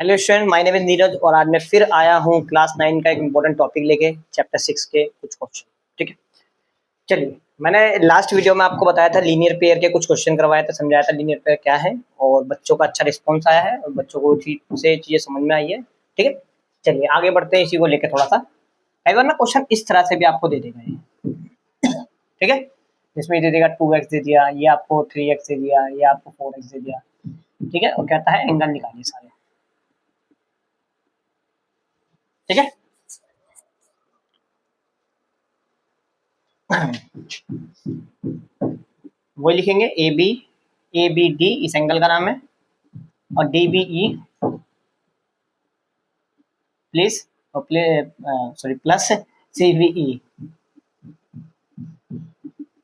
Hello student, my name is Neeraj और आज मैं फिर आया हूँ क्लास 9 का एक इम्पोर्टेंट टॉपिक लेके चैप्टर 6 के कुछ क्वेश्चन। ठीक है, चलिए। मैंने लास्ट वीडियो में आपको बताया था लीनियर पेयर के कुछ क्वेश्चन करवाया था, समझाया था लीनियर पेयर क्या है और बच्चों का अच्छा रिस्पॉन्स आया है और बच्चों को ठीक से चीज़ें समझ में आई है। ठीक है, चलिए आगे बढ़ते हैं इसी को लेकर थोड़ा सा। कई बार ना क्वेश्चन इस तरह से भी आपको दे देगा ये। ठीक है, इसमें दे देगा 2x दे दिया, ये आपको 3x दे दिया, ये आपको 4x दे दिया। ठीक है, और कहता है एंगल निकालिए सारे। ठीक है, वही लिखेंगे ए बी डी इस एंगल का नाम है और डी बी ई प्लस और प्लस सी बी ई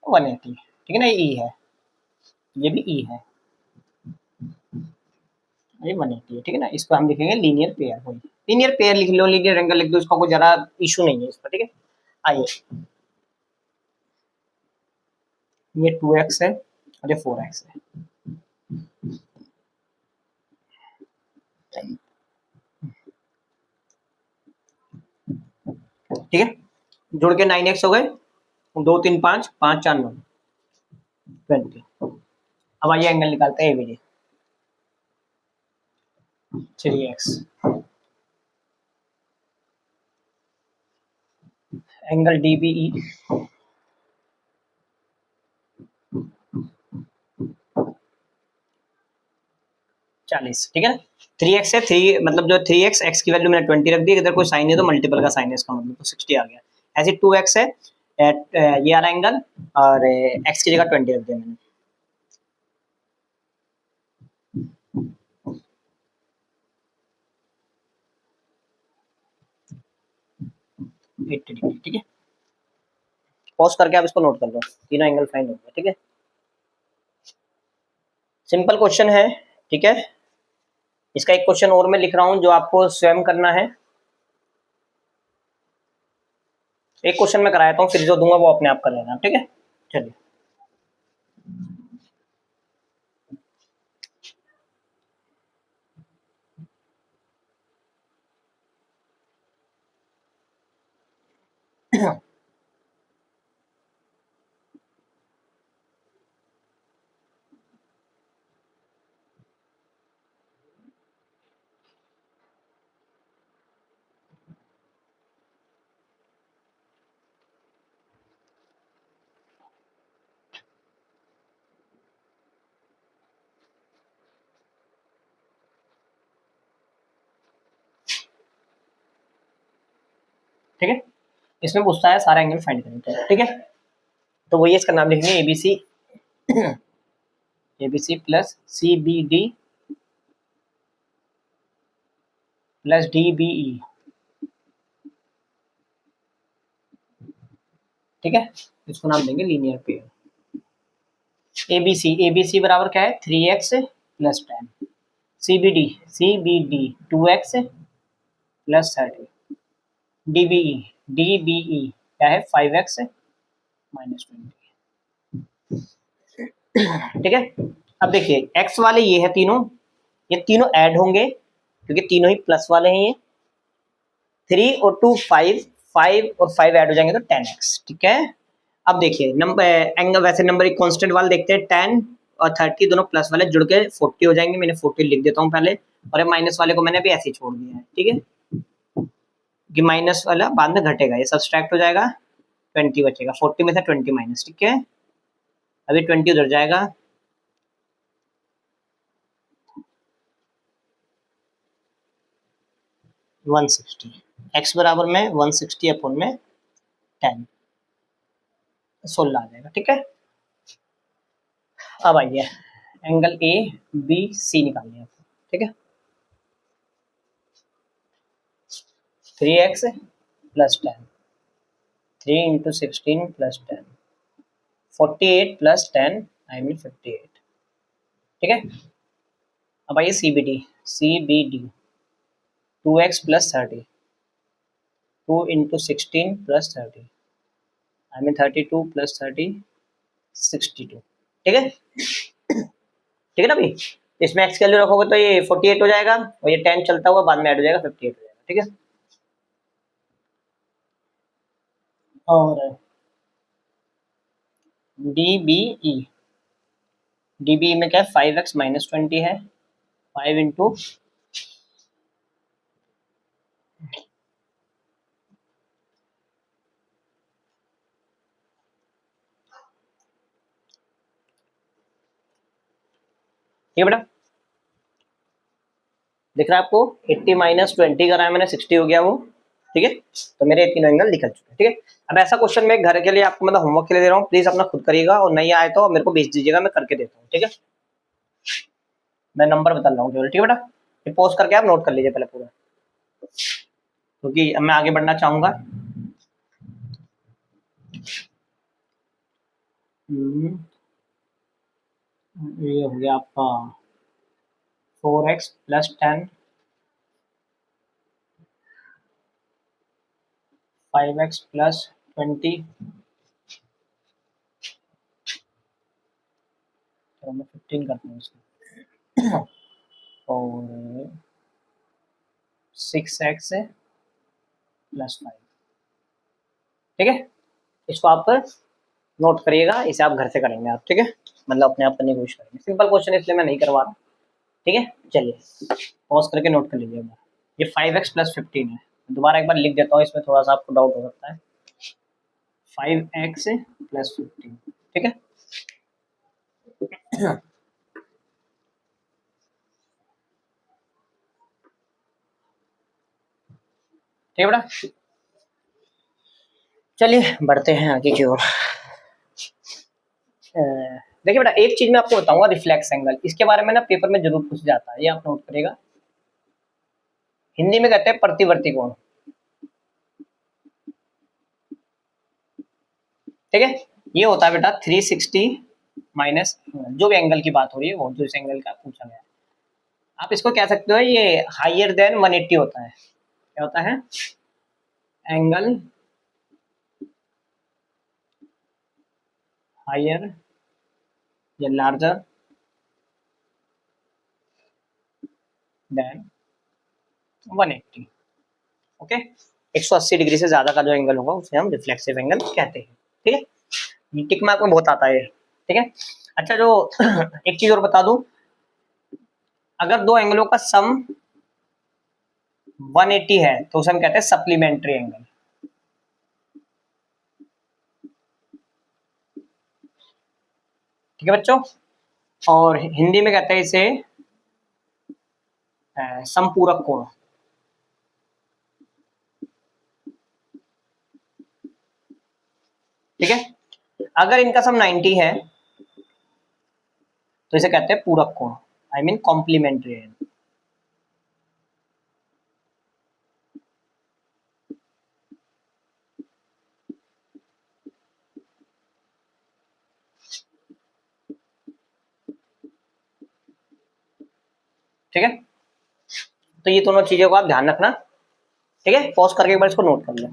180। ठीक है ना, ये ई है, ये भी ई है, ये 180 है। ठीक है ना, इसको हम लिखेंगे लीनियर पेयर। वही लीनियर पेयर लिख लो, लीनियर एंगल लिख दो, इसका कोई जरा इशू नहीं है इसका। ठीक है, आइए, ये 2x है और ये 4x है। ठीक है, जुड़ के 9x हो गए, 2 3 5 5 4 9 20। अब आइए एंगल निकालते हैं एबीडी। 3x angle DBE 40। ठीक है ना, 3x है, 3 मतलब जो 3x x की वैल्यू मैंने 20 रख दी, इधर कोई साइन है तो मल्टीपल का साइन है, इसका मतलब तो 60 आ गया। ऐसे 2x है, ये आ रहा एंगल और x की जगह 20 रख दिया मैंने। ठीक है, पॉज करके आप इसको नोट कर लो, तीनों एंगल फाइंड हो गया। ठीक है, सिंपल क्वेश्चन है। ठीक है, इसका एक क्वेश्चन और मैं लिख रहा हूं जो आपको स्वयं करना है। एक क्वेश्चन मैं कराता हूँ, फिर जो दूंगा वो अपने आप कर लेना। ठीक है, चलिए। ठीक है, इसमें पूछता है सारा एंगल फाइंड करने का। ठीक है, तो वही इसका नाम लिखेंगे ABC, ABC plus C B D plus D B E. ठीक है, इसको नाम देंगे लीनियर पेयर। एबीसी, एबीसी बराबर क्या है 3x plus 10, C B D 2x plus 30, DBE DBE क्या है 5x माइनस 20। ठीक है, अब देखिए x वाले ये है तीनों, ये तीनों ऐड होंगे क्योंकि तीनों ही प्लस वाले हैं। ये 3 और 2 5, 5 और 5 ऐड हो जाएंगे तो 10x। ठीक है, अब देखिए नंबर एंगल, वैसे नंबर एक कांस्टेंट वाले देखते हैं, 10 और 30 दोनों प्लस वाले जुड़ के 40 हो जाएंगे। मैंने 40 लिख देता हूँ पहले, और ये माइनस वाले को मैंने भी ऐसे ही छोड़ दिया है। ठीक है, कि माइनस वाला बाद में घटेगा, ये सब्सट्रैक्ट हो जाएगा, 20 बचेगा, 40 में से 20 माइनस। ठीक है, अभी 20 उधर जाएगा, वन सिक्सटी, एक्स बराबर में 160 अपॉन में 10, 16 आ जाएगा। ठीक है, अब आइए एंगल ए बी सी निकालने हैं। ठीक है, 3x plus 10, 3 into 16 plus 10, 48 plus 10 I mean 58। ठीक है, अब आइए C B D 2x plus 30, 2 into 16 plus 30 I mean 32 plus 30 62। ठीक है, ठीक है ना भाई, इसमें एक्स की वैल्यू रखोगे तो ये 48 हो जाएगा और ये 10 चलता हुआ बाद में ऐड हो जाएगा 58 हो जाएगा। ठीक है, और DBE, DBE में क्या है 5x माइनस 20 है, 5 इंटू ठीक है बेटा, दिख रहा है आपको 80 माइनस 20 कराया मैंने 60 हो गया वो। ठीक है, तो मेरे तीनों एंगल निकल चुके हैं। ठीक है, अब ऐसा क्वेश्चन मैं घर के लिए आपको मतलब होमवर्क के लिए दे रहा हूँ, प्लीज अपना खुद करिएगा और नहीं आए तो मेरे को भेज दीजिएगा, मैं करके देता हूँ। ठीक है, मैं नंबर बता रहा हूँ केवल। ठीक है बेटा, ये पोस्ट करके आप नोट कर लीजिए पहले पूरा, क्योंकि अब मैं आगे बढ़ना चाहूंगा। ये हो गया आपका 4x प्लस 10, 5x प्लस 20, चलो मैं 15 करता हूँ इसको, और 6x प्लस 5। ठीक है, इसको आप नोट करिएगा, इसे आप घर से करेंगे आप। ठीक है, मतलब अपने आप करने की कोशिश करेंगे, सिंपल क्वेश्चन इसलिए मैं नहीं करवा रहा। ठीक है, चलिए पॉज करके नोट कर लीजिए। ये 5x प्लस 15 है, दोबारा एक बार लिख देता हूँ, इसमें थोड़ा सा आपको डाउट हो सकता है। 5x plus 15। ठीक है, ठीक है बेटा, चलिए बढ़ते हैं आगे की ओर। देखिए बेटा, एक चीज मैं आपको बताऊंगा, रिफ्लेक्स एंगल, इसके बारे में ना पेपर में जरूर पूछ जाता है, ये आप नोट करिएगा। हिंदी में कहते हैं प्रतिवर्ती कोण। ठीक है, ये होता है बेटा 360 माइनस जो भी एंगल की बात हो रही है, वो जो इस एंगल का पूछा गया है, आप इसको कह सकते हो ये हायर देन 180 होता है। क्या होता है? एंगल हायर या लार्जर देन 180। ओके, 180 डिग्री से ज्यादा का जो एंगल होगा उसे हम रिफ्लेक्सिव एंगल कहते हैं। ठीक है, टिक मार्क में बहुत आता है। ठीक है, अच्छा जो एक चीज और बता दूं, अगर दो एंगलों का सम 180 है तो उसे हम कहते हैं सप्लीमेंट्री एंगल। ठीक है बच्चों, और हिंदी में कहते हैं इसे समपूरक कोण। ठीक है, अगर इनका सम 90 है तो इसे कहते हैं पूरक कोण, आई मीन कॉम्प्लीमेंट्री एंगल। ठीक है, तो ये दोनों चीजों को आप ध्यान रखना। ठीक है, पॉज करके एक बार इसको नोट कर लें।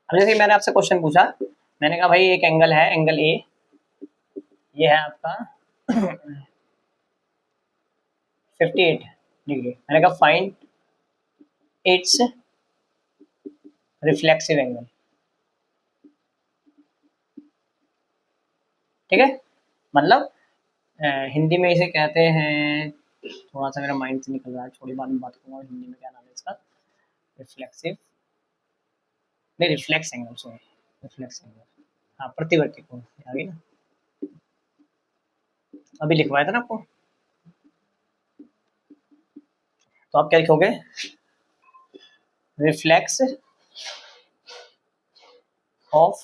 अब जैसे मैंने आपसे क्वेश्चन पूछा, मैंने कहा भाई एक एंगल है, एंगल ए, ये है आपका 58 डिग्री, मैंने कहा फाइंड इट्स रिफ्लेक्सिव एंगल। ठीक है, मतलब हिंदी में इसे कहते हैं, थोड़ा सा मेरा माइंड से निकल रहा है, छोड़ी बाद में बात करूंगा हिंदी में क्या नाम है इसका, रिफ्लेक्सिव, नहीं reflex angle, sorry reflex angle, हाँ प्रतिवर्ती कोण आ गई ना, अभी लिखवाया था ना आपको। तो आप क्या लिखोगे, रिफ्लेक्स ऑफ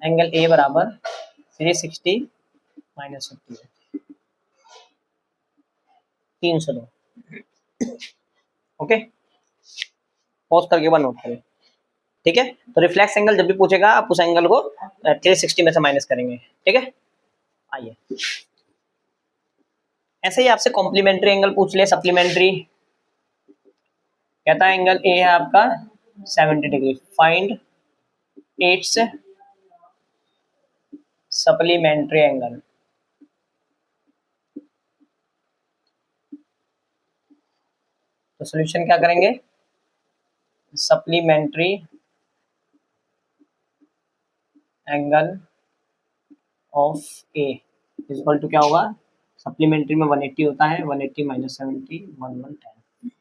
एंगल ए बराबर 360 माइनस 58, 302। ओके, पॉज करके बाद नोट करें। ठीक है। तो रिफ्लेक्स एंगल जब भी पूछेगा आप उस एंगल को 360 में से माइनस करेंगे, ठीक है। आइए, ऐसे ही आपसे कॉम्प्लीमेंट्री एंगल पूछ ले, सप्लीमेंट्री। कहता है एंगल ए है आपका 70 degree, find its supplementary angle. तो सॉल्यूशन क्या करेंगे, supplementary angle of A equal to क्या होगा, सप्लीमेंट्री में 180 होता है, 180 माइनस 70 1110।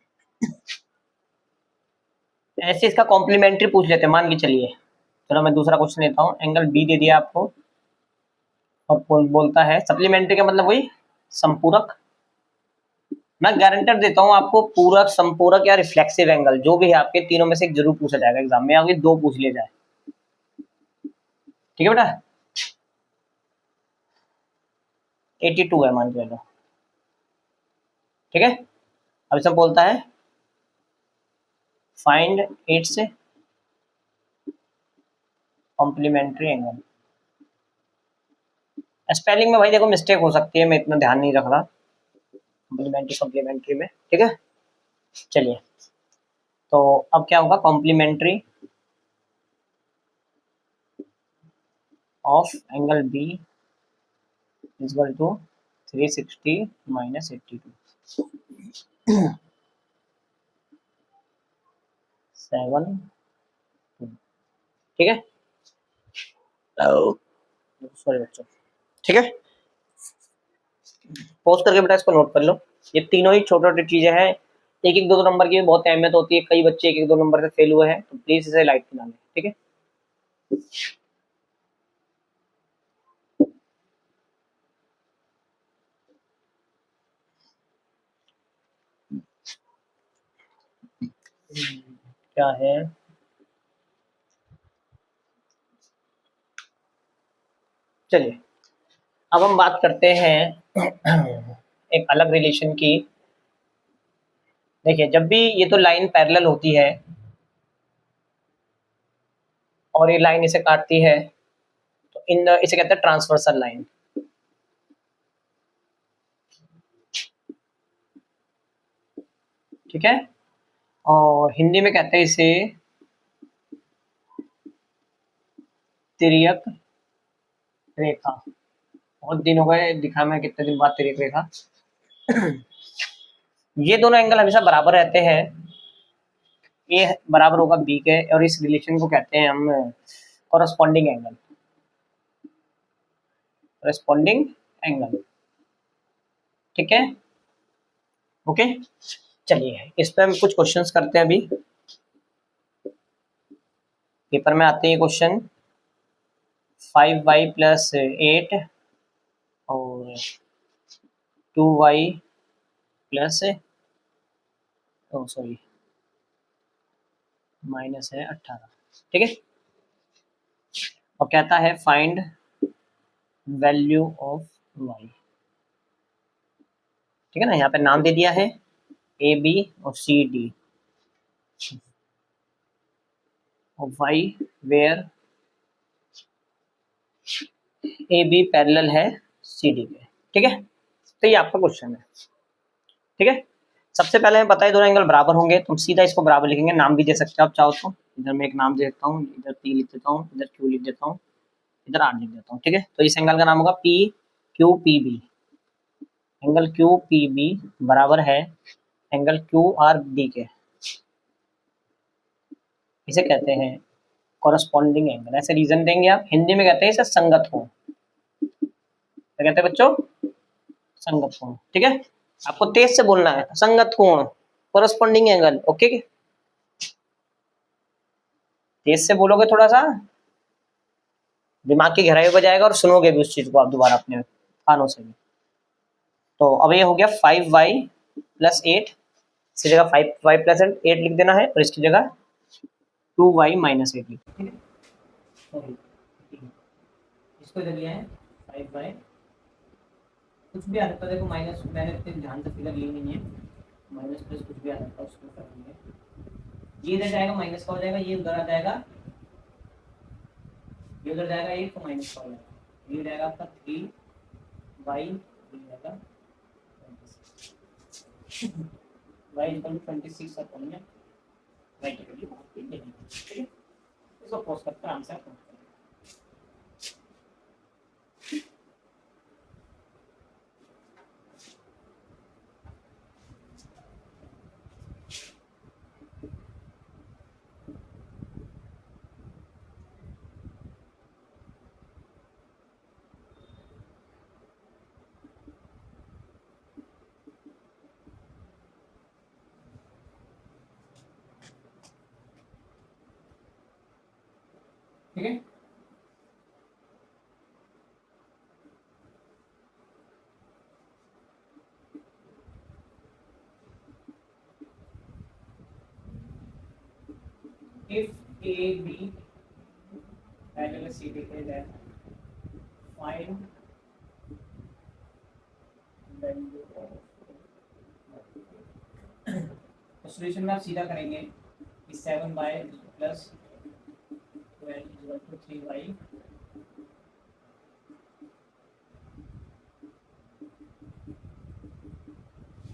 ऐसे इसका कॉम्प्लीमेंट्री पूछ लेते हैं, मान के चलिए। चलो मैं दूसरा क्वेश्चन लेता हूँ, एंगल बी दे दिया आपको और बोलता है सप्लीमेंट्री का मतलब वही संपूरक। मैं गारंटर देता हूँ आपको, पूरक, संपूरक या रिफ्लेक्सिव एंगल जो भी है आपके तीनों में से एक जरूर पूछा जाएगा एग्जाम में, आगे 2 पूछ लिया जाए, ठीक है बेटा। 82 है मान के चलो, ठीक है। अब इसमें बोलता है find its complementary angle. Spelling में भाई देखो मिस्टेक हो सकती है, मैं इतना ध्यान नहीं रख रहा कॉम्प्लीमेंट्री सप्लीमेंट्री में, ठीक है। चलिए, तो अब क्या होगा, complementary of angle B equal to 360 minus 82 7, ठीक है। सॉरी बच्चों, ठीक है। पॉज करके बेटा इसको नोट कर लो, ये तीनों ही छोटे छोटे चीजें हैं, एक एक दो दो नंबर की बहुत अहमियत होती है, कई बच्चे एक एक दो नंबर से फेल हुए हैं, तो प्लीज इसे लाइट में ना लें, ठीक है। क्या है, चलिए अब हम बात करते हैं एक अलग रिलेशन की। देखिए जब भी ये तो लाइन पैरेलल होती है और ये लाइन इसे काटती है, तो इन इसे कहते हैं ट्रांसवर्सल लाइन, ठीक है। और हिंदी में कहते हैं इसे तिर्यक रेखा। बहुत दिन हो गए दिखा मैं, कितने दिन बाद तिर्यक रेखा। ये दोनों एंगल हमेशा बराबर रहते हैं, ये बराबर होगा बी के, और इस रिलेशन को कहते हैं हम कॉरस्पॉन्डिंग एंगल, कॉरस्पॉन्डिंग एंगल, ठीक है। ओके, चलिए इस पे हम कुछ क्वेश्चंस करते हैं अभी, पेपर में आते हैं क्वेश्चन। 5y प्लस 8 और 2y प्लस, सॉरी माइनस है 18, ठीक है। और कहता है फाइंड वैल्यू ऑफ y, ठीक है ना। यहाँ पे नाम दे दिया है ए बी और सी डी, और y where A B parallel है सी डी के, ठीक है। तो ये आपका क्वेश्चन है, ठीक है। सबसे पहले मैं बताया दोनों एंगल बराबर होंगे, तुम सीधा इसको बराबर लिखेंगे, नाम भी दे सकते हो आप चाहो तो। इधर मैं एक नाम दे देता हूँ, इधर पी लिख देता हूँ, इधर क्यू लिख देता हूँ, इधर आर लिख देता हूँ, ठीक है। तो इस एंगल का नाम होगा P Q P B. Angle Q P B बराबर है एंगल क्यू आर डी के, इसे कहते हैं कॉरस्पॉन्डिंग एंगल। ऐसे रीजन देंगे आप, हिंदी में कहते हैं इसे संगत कोण, क्या कहते हैं बच्चों, संगत कोण, ठीक है। आपको तेज से बोलना है, संगत कोण, कॉरस्पॉन्डिंग एंगल, ओके। तेज से बोलोगे थोड़ा सा दिमाग की गहराई हो जाएगा और सुनोगे भी उस चीज को आप दोबारा अपने कानों से भी। तो अब ये हो गया 5y प्लस 8, इसकी जगह 5y प्लस 8 लिख देना है, और इसकी जगह 2y माइनस 8 लिख, ठीक है। इसको इधर लिया है 5y, कुछ भी आ सकता है, देखो माइनस, मैंने इतने ध्यान से फिगर ली नहीं है, माइनस प्लस कुछ भी आ सकता है, उसको कर लेंगे। ये इधर जाएगा माइनस का हो जाएगा, ये उधर आ जाएगा ये उधर जाएगा एक तो माइनस का हो जाएगा, ये जाएगा आपका 3y, ये जाएगा y इक्वल टू 26 अपॉन में y की वैल्यू आपकी लेनी है, ठीक है। इसको पोस्ट करके आराम से आप पोस्ट करेंगे। ठीक है, if a b पहले c लिखे जाए, फाइंड वैल्यू ऑफ, तो सॉल्यूशन में आप सीधा करेंगे कि 7y plus 12 equal to 3y,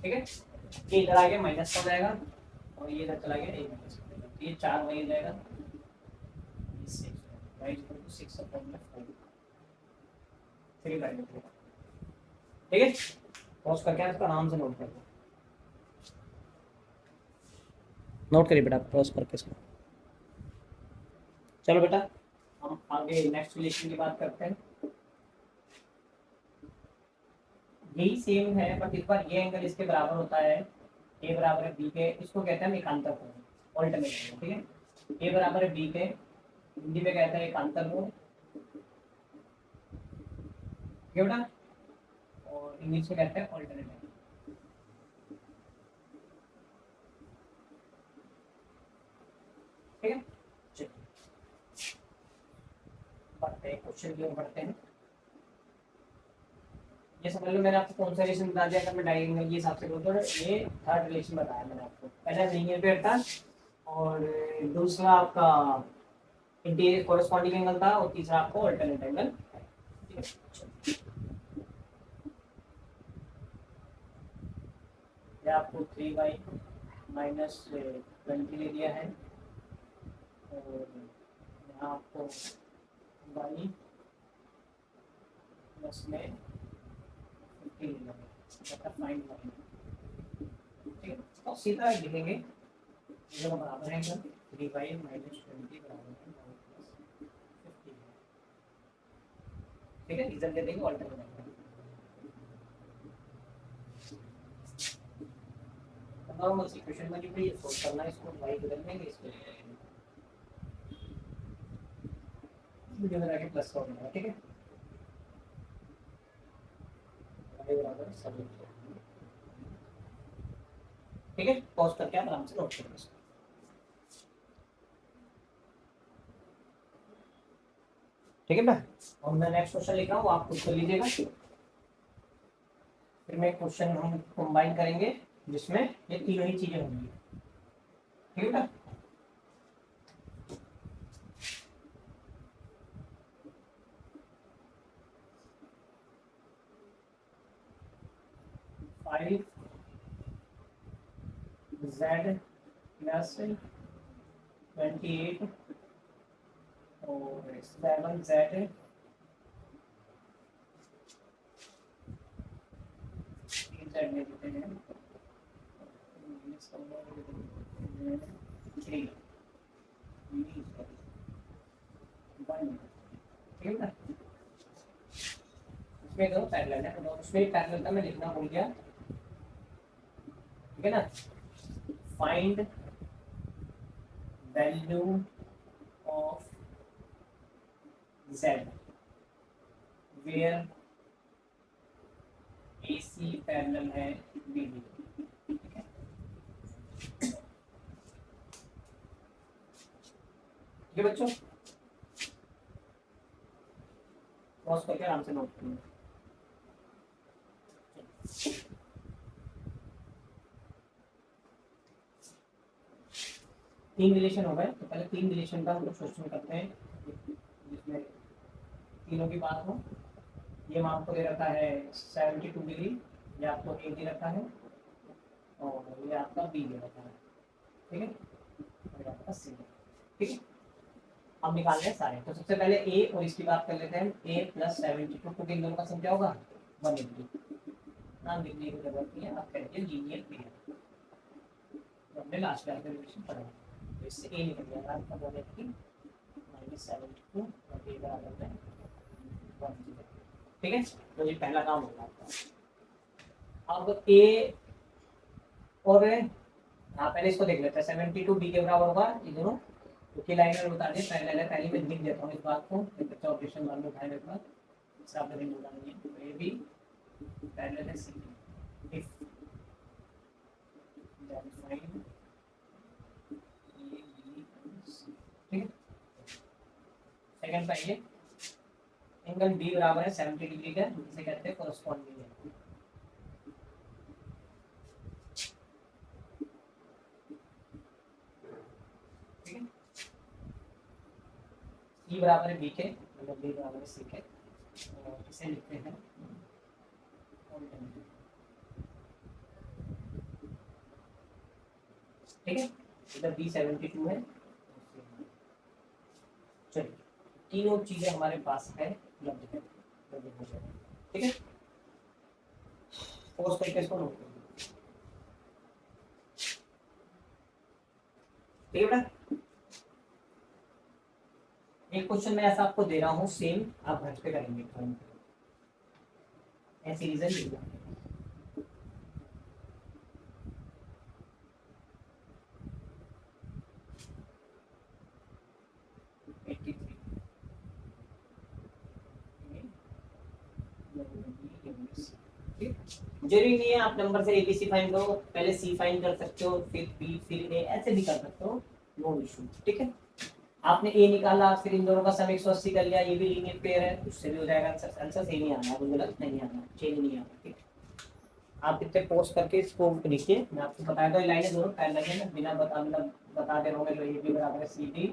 ठीक है। ये इधर आ गया माइनस का हो जाएगा और ये इधर चला गया, एक माइनस का हो जाएगा, तो ये 4 वही जाएगा, ये 6 y इक्वल टू 6 अपॉन में 4, 3 बाई 2, ठीक है। पॉज करके इसको आराम से नोट कर लो, नोट करिए बेटा पॉज करके इसको। चलो बेटा हम आगे नेक्स्ट रिलेशन की बात करते हैं। यही सेम है बट इस बार ये एंगल इसके बराबर होता है, ए बराबर है बी के, इसको कहते हैं एकांतर कोण, ऑल्टरनेट, ठीक है। ए बराबर है बी के, हिंदी में कहते हैं एकांतर कोण, ठीक है बेटा, और इंग्लिश में कहते हैं ऑल्टरनेट एंगल, ठीक है। चलिए पढ़ते हैं, क्वेश्चन की ओर बढ़ते हैं। ये समझ लो मैंने आपको कौन सा रिलेशन बता दिया, अगर मैं डायगोनल के हिसाब से बोलूँ तो ये थर्ड रिलेशन बताया मैंने आपको, पहला लीनियर पेयर था और दूसरा आपका इंटीरियर कोरस्पॉन्डिंग एंगल था और तीसरा आपको अल्टरनेट एंगल, ठीक है। ये आपको 3y माइनस 20 ले दिया है और यहाँ आपको y प्लस में 50 ले दिया है, फाइंड y, ठीक है। तो सीधा लिखेंगे दोनों बराबर है, 3y माइनस 20 बराबर है 9 प्लस 50, ठीक है। रीजन दे देंगे ऑल्टरनेट एंगल, नॉर्मल इक्वेशन में भी ये सोल्व करना है, इसको y बदल देंगे, इसको मुझे लगा कि प्लस का होगा, ठीक है। y बराबर सब, ठीक है। पॉज करके आप आराम से नोट करें इसको, ठीक है ना। और मैं नेक्स्ट क्वेश्चन लिख रहा हूँ, आप खुद कर लीजिएगा, फिर मैं क्वेश्चन हम कंबाइन करेंगे जिसमें ये तीनों ही चीजें होंगी, ठीक है ना। फाइव z प्लस 28 और 7z z में देते हैं 3, ठीक है ना। इसमें दो पैरेलल है, तो उसमें पैरेलल का मैं लिखना भूल गया, ठीक है ना। Find value of z where AC parallel है BD, ठीक है। ठीक है बच्चों, पॉज करके आराम से नोट करिए। तीन रिलेशन हो गए, तो पहले तीन रिलेशन का हम क्वेश्चन करते हैं, जिसमें तीनों की बात हो, ये मान आपको दे रखा है 72 डिग्री, ये आपको ए दे रखा है और ये आपका बी दे रखा है, ठीक है, और ये आपका सी, ठीक है। अब निकालने हैं सारे, तो सबसे पहले ए और इसकी बात कर लेते हैं, ए प्लस 72, क्योंकि इन दोनों का सम क्या होगा 180, नाम लिखने की जरूरत नहीं है, आप करिए लीनियर पेयर, हमने लास्ट क्लास में रिलेशन पढ़ा, तो इससे ए निकल गया आपका 180 -72 और ए बराबर है 1, ठीक है। तो ये पहला काम होगा आपका। अब ए और पहले इसको देख लेते हैं, 72 बी के बराबर होगा, ये दोनों क्योंकि लाइन में बता दें, पहले मैं लिख देता हूँ इस बात को, बच्चा ऑपरेशन बाद में उठाए मेरे पास, इससे आपने नहीं बोला नहीं है, तो ए बी पैरेलल है C, if then find A B C, ठीक है। सेकंड पाइए, एंगल बी बराबर है 70 डिग्री का, जिसे कहते हैं कोरस्पॉन्डिंग है, ठीक है। ई बराबर है बी के, मतलब बी बराबर है सी के, और इसे लिखते हैं ठीक है, इधर बी 72 है, चलिए तीनों चीजें हमारे पास है, उपलब्ध है, ठीक है। फोर्स करके इसको नोट कर, ठीक है। एक क्वेश्चन मैं ऐसा आपको दे रहा हूँ, सेम आप घर पे करेंगे, ऐसी रीजन लिखना, जरूरी नहीं है आप नंबर से एबीसी फाइंड करो, पहले सी फाइंड कर सकते हो, फिर बी, फिर ए, ऐसे भी कर सकते हो, नो इशू, ठीक है। आपने ए निकाला, फिर इन दोनों का सम 180 कर लिया, ये भी लीनियर पेयर है, उससे भी हो जाएगा आंसर, आंसर सही नहीं आना है, मुझे गलत नहीं आना, चेंज नहीं आना, ठीक है। आप इतने पोस्ट करके इसको लिखिए, मैं आपको बताया था लाइनें दोनों पैरेलल है ना, बिना बता दे रहोगे, तो ए बी बराबर है C D,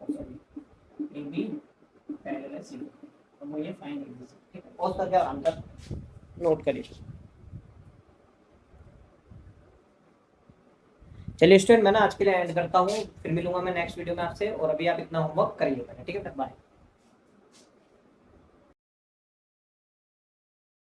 sorry A B parallel है सी डी, तो वो ये फाइंड कर दीजिए, ठीक है। पोस्ट करके आंसर नोट करिए। चलिए स्टूडेंट, मैं ना आज के लिए एंड करता हूँ, फिर मिलूंगा मैं नेक्स्ट वीडियो में आपसे, और अभी आप इतना होमवर्क करिए, ठीक है, फिर बाय।